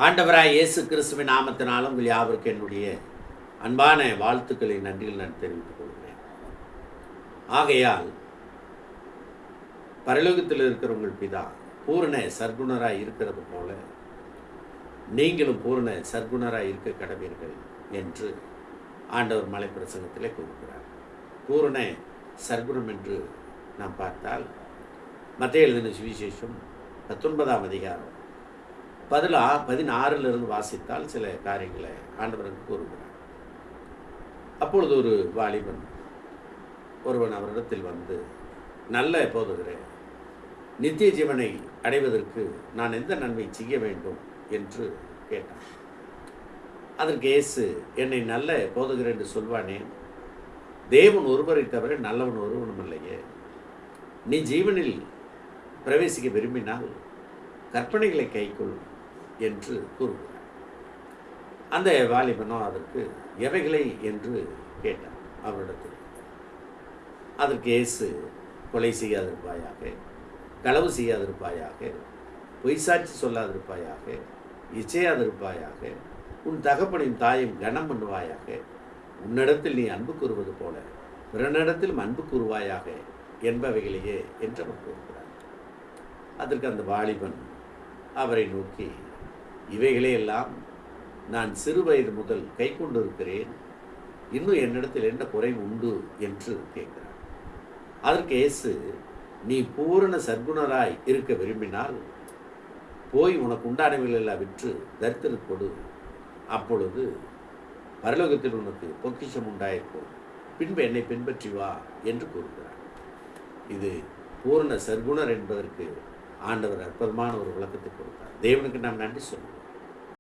ஆண்டவராய் இயேசு கிறிஸ்துவின் நாமத்தினாலும் உங்கள் யாவருக்கும் என்னுடைய அன்பான வாழ்த்துக்களை நன்றிகள் நான் தெரிவித்துக் கொள்கிறேன். ஆகையால் பரலோகத்தில் இருக்கிற உங்கள் பிதா பூரண சர்க்குணராய் இருக்கிறது போல நீங்களும் பூரண சர்க்குணராய் இருக்க கடவீர்கள் என்று ஆண்டவர் மலை பிரசங்கத்திலே கூறுகிறார். பூரண சர்க்குணம் என்று நாம் பார்த்தால் மத்தேயு எழுதின சுவிசேஷம் 19ஆம் அதிகாரம் 16 வாசித்தால் சில காரியங்களை ஆண்டவருக்கு கூறுகிறார். அப்பொழுது ஒரு வாலிபன் ஒருவன் அவரிடத்தில் வந்து, நல்ல போதுகிறேன், நித்திய ஜீவனை அடைவதற்கு நான் எந்த நன்மை செய்ய வேண்டும் என்று கேட்டான். அதற்கு இயேசு, என்னை நல்ல போதுகிறேன் என்று சொல்வானேன், தேவன் ஒருவரை தவிர நல்லவன் ஒருவனும் இல்லையே, நீ ஜீவனில் பிரவேசிக்க விரும்பினால் கற்பனைகளை கைக்கொள் என்று கூறுகிறார். அந்த வாலிபனோ அதற்கு எவைகளை என்று கேட்டார் அவரிடத்தில். அதற்கு இயேசு, கொலை செய்யாதிருப்பாயாக, களவு செய்யாதிருப்பாயாக, பொய் சாட்சி சொல்லாதிருப்பாயாக, இச்சையாதிருப்பாயாக, உன் தகப்பனின் தாயும் கனம் பண்ணுவாயாக, உன்னிடத்தில் நீ அன்பு கூறுவது போல பிறனிடத்திலும் அன்பு கூறுவாயாக என்பவைகளையே என்று அவர் கூறுகிறார். அதற்கு அந்த வாலிபன் அவரை நோக்கி, இவைகளே எல்லாம் நான் சிறு வயது முதல் கை கொண்டிருக்கிறேன், இன்னும் என்னிடத்தில் என்ன குறை உண்டு என்று கேட்கிறார். அதற்கு இயேசு, நீ பூரண சர்க்குணராய் இருக்க விரும்பினால் போய் உனக்கு உண்டானவைகளெல்லாம் விற்று தரித்திரத்து கொடு, அப்பொழுது பரலோகத்தில் உனக்கு பொக்கிஷம் உண்டாயிருக்கும், பின்பு என்னை பின்பற்றி வா என்று கூறுகிறார். இது பூரண சர்க்குணர் என்பதற்கு ஆண்டவர் அற்புதமான ஒரு விளக்கத்தை கொடுத்தார். தேவனுக்கு நாம் நன்றி சொல்லுவோம்.